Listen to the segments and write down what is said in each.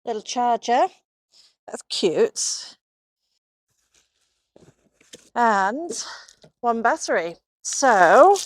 little charger. That's cute. And one battery. So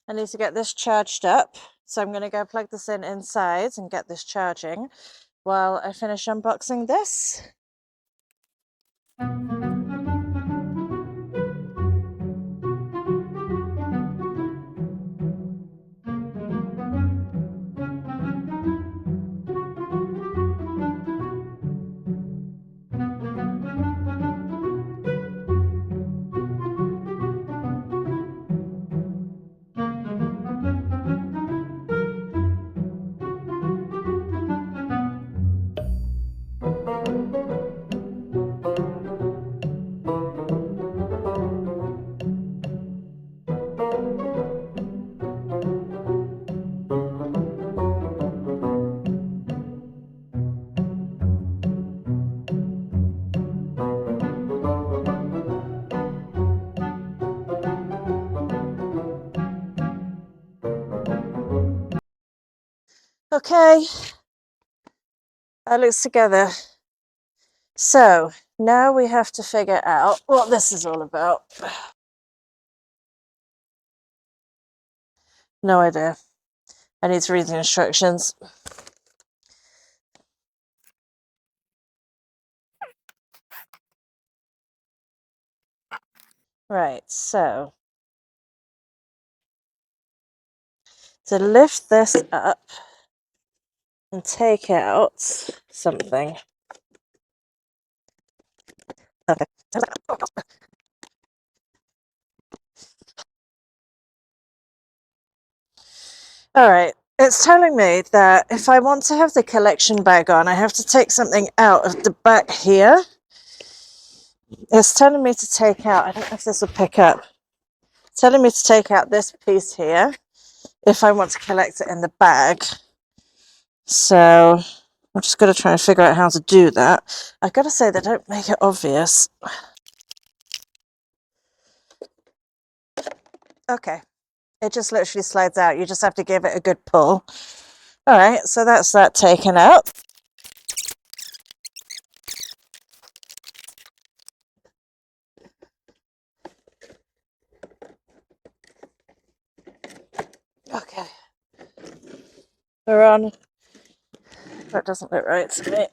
I need to get this charged up. So I'm going to go plug this in inside and get this charging while I finish unboxing this. Okay, that looks together. So now we have to figure out what this is all about. No idea. I need to read the instructions. Right, so to lift this up and take out something. Okay. All right, it's telling me that if I want to have the collection bag on, I have to take something out of the back here. It's telling me to take out, I don't know if this will pick up. It's telling me to take out this piece here if I want to collect it in the bag. So I'm just going to try and figure out how to do that. I've got to say they don't make it obvious. Okay, it just literally slides out. You just have to give it a good pull. All right, so that's that taken out. Okay, we're on. That doesn't look right to me.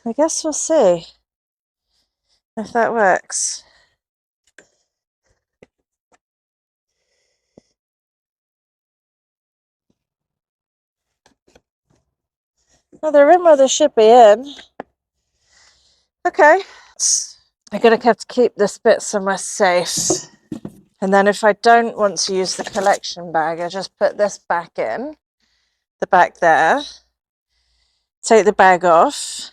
I guess we'll see if that works. Well, they're in where they should be in. Okay. I'm going to have to keep this bit somewhere safe. And then if I don't want to use the collection bag, I just put this back in, the back there, take the bag off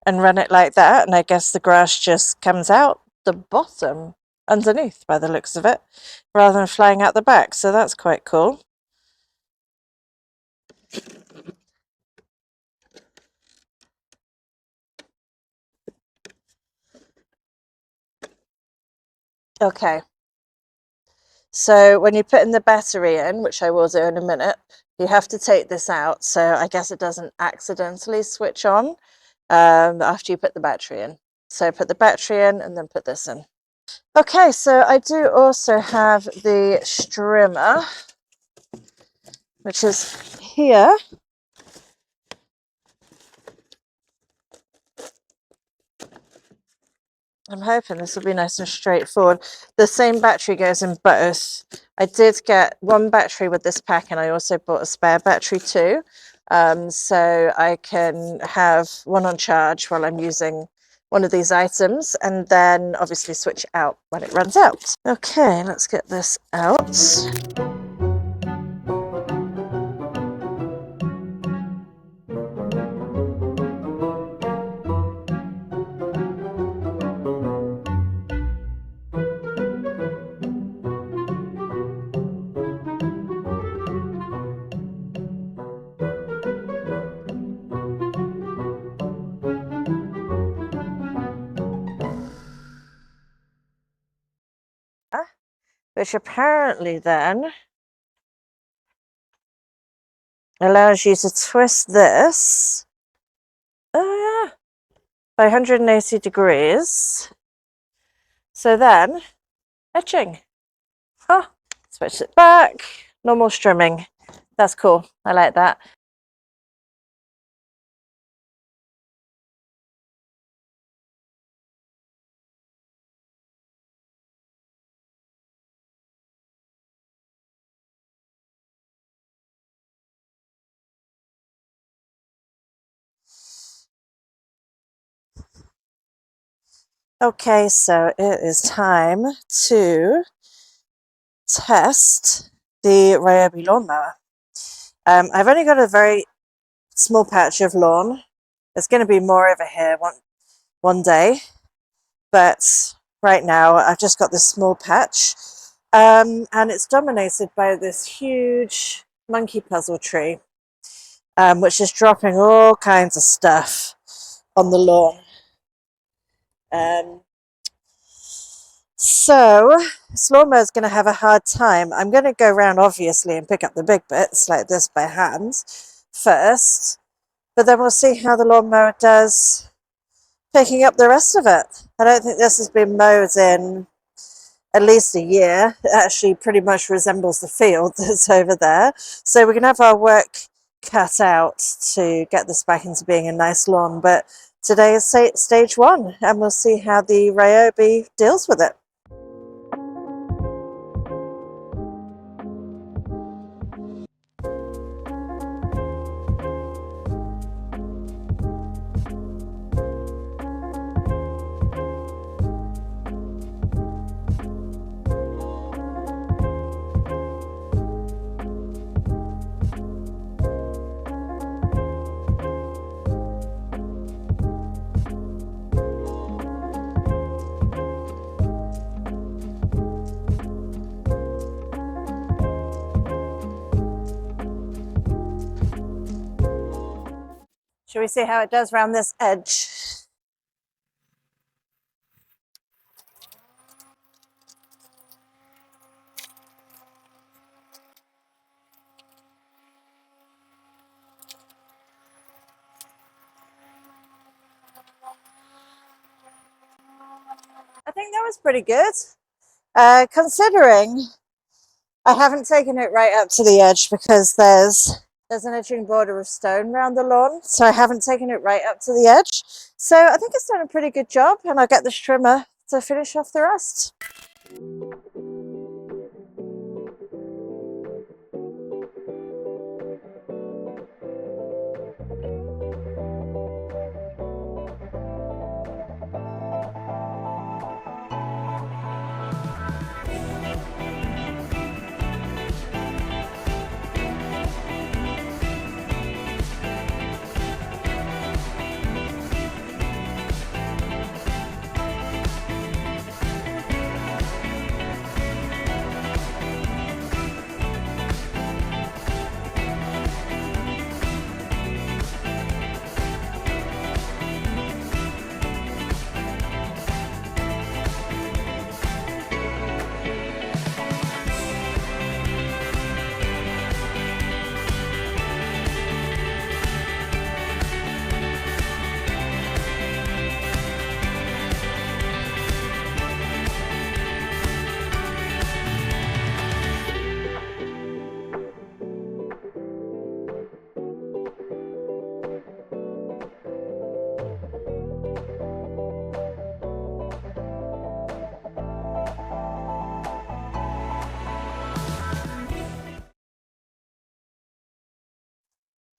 and run it like that. And I guess the grass just comes out the bottom underneath by the looks of it, rather than flying out the back. So that's quite cool. Okay. So when you put in the battery in, which I will do in a minute, you have to take this out. So I guess it doesn't accidentally switch on after you put the battery in. So put the battery in and then put this in. Okay, so I do also have the strimmer, which is here. I'm hoping this will be nice and straightforward. The same battery goes in both. I did get one battery with this pack and I also bought a spare battery too. So I can have one on charge while I'm using one of these items and then obviously switch out when it runs out. Okay, let's get this out. which apparently then allows you to twist this, oh yeah, by 180 degrees. So then, etching. Huh. Switch it back, normal strimming. That's cool, I like that. Okay, so it is time to test the Ryobi lawnmower. I've only got a very small patch of lawn. There's going to be more over here one day, but right now I've just got this small patch, and it's dominated by this huge monkey puzzle tree, which is dropping all kinds of stuff on the lawn. So this lawnmower is going to have a hard time. I'm going to go around obviously and pick up the big bits like this by hand first, but then we'll see how the lawnmower does picking up the rest of it. I don't think this has been mowed in at least a year. It actually pretty much resembles the field that's over there. So we're going to have our work cut out to get this back into being a nice lawn. But today is stage one, and we'll see how the Ryobi deals with it. Shall we see how it does around this edge? I think that was pretty good, considering I haven't taken it right up to the edge because there's an edging border of stone around the lawn, so I haven't taken it right up to the edge. So I think it's done a pretty good job, and I'll get the trimmer to finish off the rest.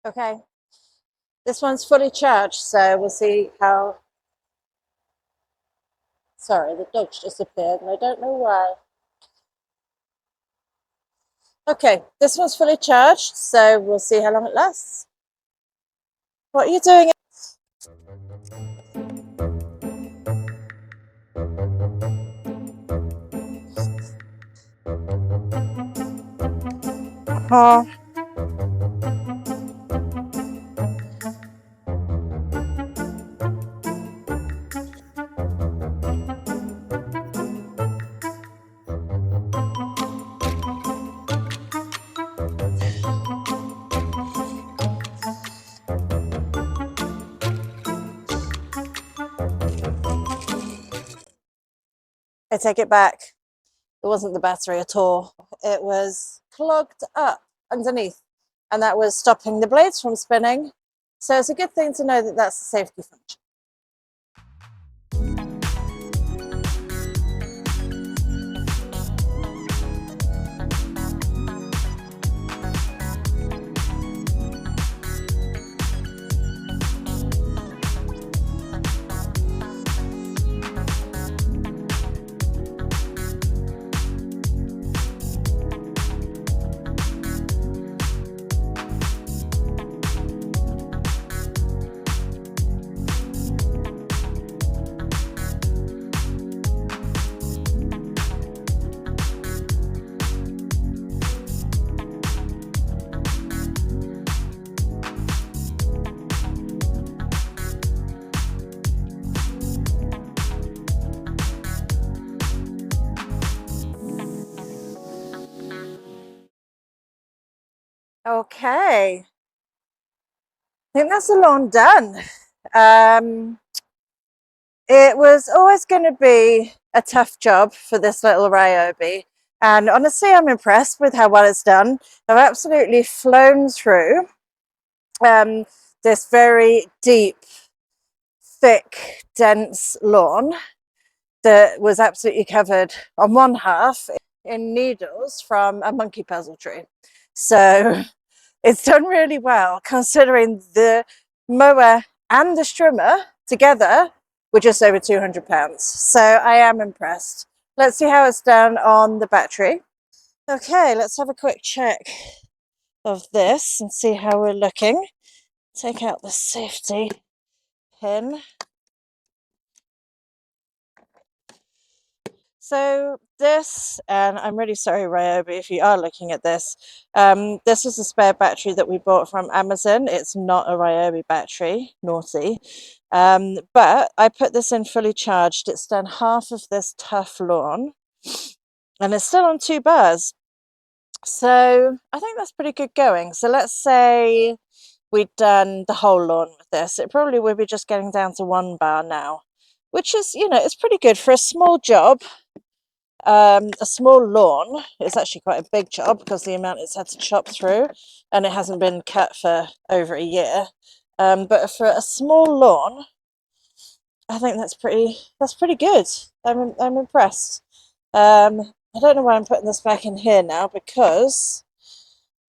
Okay, this one's fully charged, so we'll see how. Sorry, the dog's disappeared and I don't know why. Okay, this one's fully charged, so we'll see how long it lasts. What are you doing? Oh. I take it back. It wasn't the battery at all. It was clogged up underneath, and that was stopping the blades from spinning. So it's a good thing to know that that's the safety function. Okay, I think that's the lawn done. It was always going to be a tough job for this little Ryobi, and honestly I'm impressed with how well it's done. I've absolutely flown through this very deep, thick, dense lawn that was absolutely covered on one half in needles from a monkey puzzle tree. So it's done really well, considering the mower and the strimmer together were just over £200. So I am impressed. Let's see how it's done on the battery. Okay, let's have a quick check of this and see how we're looking. Take out the safety pin. So this, and I'm really sorry Ryobi if you are looking at this, this is a spare battery that we bought from Amazon. It's not a Ryobi battery, naughty, but I put this in fully charged. It's done half of this tough lawn and it's still on 2 bars. So I think that's pretty good going. So let's say we'd done the whole lawn with this. It probably would be just getting down to 1 bar now, which is, you know, it's pretty good for a small job. A small lawn. It's actually quite a big job because the amount it's had to chop through, and it hasn't been cut for over a year. But for a small lawn, I think that's pretty good. I'm impressed. I don't know why I'm putting this back in here now, because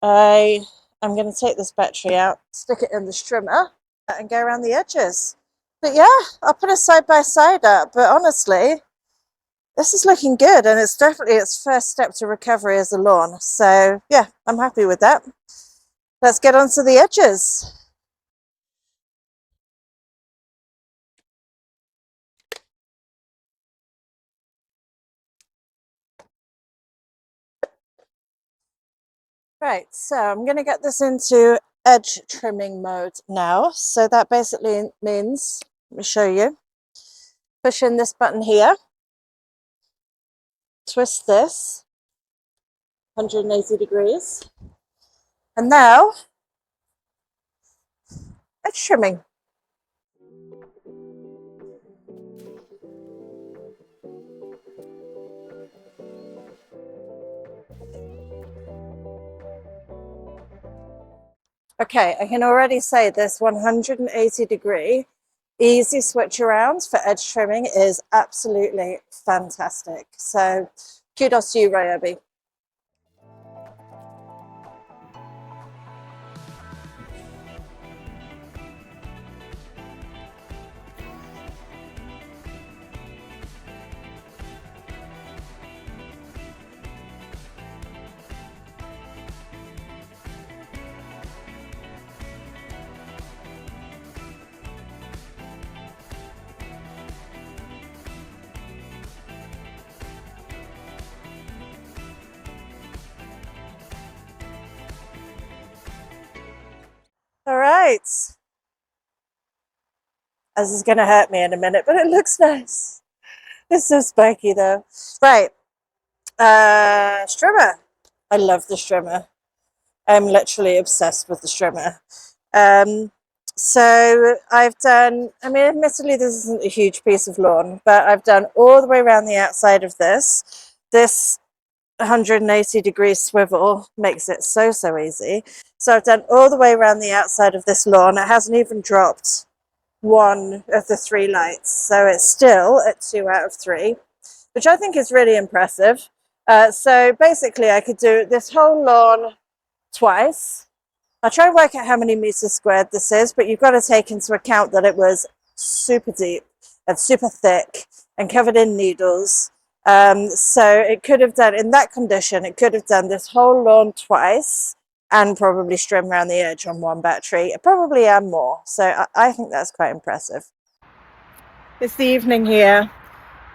I'm going to take this battery out, stick it in the strimmer, and go around the edges. But yeah, I'll put a side by side up. But honestly, this is looking good, and it's definitely its first step to recovery as a lawn. So yeah, I'm happy with that. Let's get onto the edges. Right, so I'm going to get this into edge trimming mode now. So that basically means, let me show you, push in this button here, twist this 180 degrees, and now edge trimming. Okay, I can already say this 180 degree easy switch around for edge trimming is absolutely fantastic. So kudos to you, Ryobi. All right. This is going to hurt me in a minute, but it looks nice. It's so spiky though. Right. Strimmer. I love the strimmer. I'm literally obsessed with the strimmer. So I've done, I mean, admittedly, this isn't a huge piece of lawn, but I've done all the way around the outside of this. This 180-degree swivel makes it so easy. So I've done all the way around the outside of this lawn. It hasn't even dropped one of the 3 lights. So it's still at 2 out of 3, which I think is really impressive. So basically I could do this whole lawn twice. I'll try and work out how many meters squared this is, but you've got to take into account that it was super deep and super thick and covered in needles. So it could have done, in that condition, it could have done this whole lawn twice and probably trim around the edge on 1 battery, probably and more. So I think that's quite impressive. It's the evening here.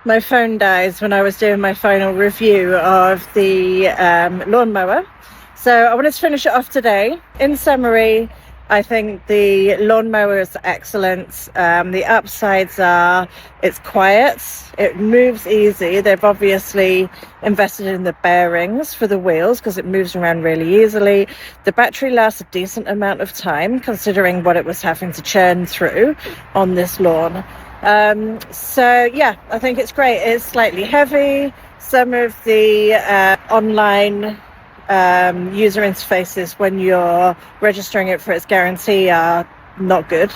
My phone dies when I was doing my final review of the lawnmower. So I wanted to finish it off today. In summary, I think the lawnmower is excellent. The upsides are it's quiet, it moves easy. They've obviously invested in the bearings for the wheels because it moves around really easily. The battery lasts a decent amount of time considering what it was having to churn through on this lawn. So yeah, I think it's great. It's slightly heavy. Some of the online user interfaces when you're registering it for its guarantee are not good,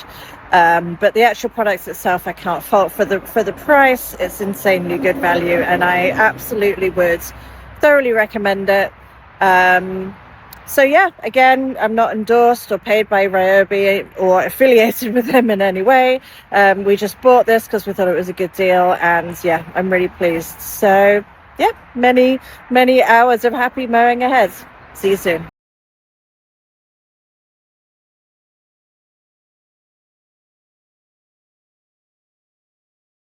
but the actual product itself I can't fault. For the price, it's insanely good value, and I absolutely would thoroughly recommend it. So yeah, again, I'm not endorsed or paid by Ryobi or affiliated with them in any way. We just bought this because we thought it was a good deal, and yeah, I'm really pleased. So yeah, many hours of happy mowing ahead. See you soon.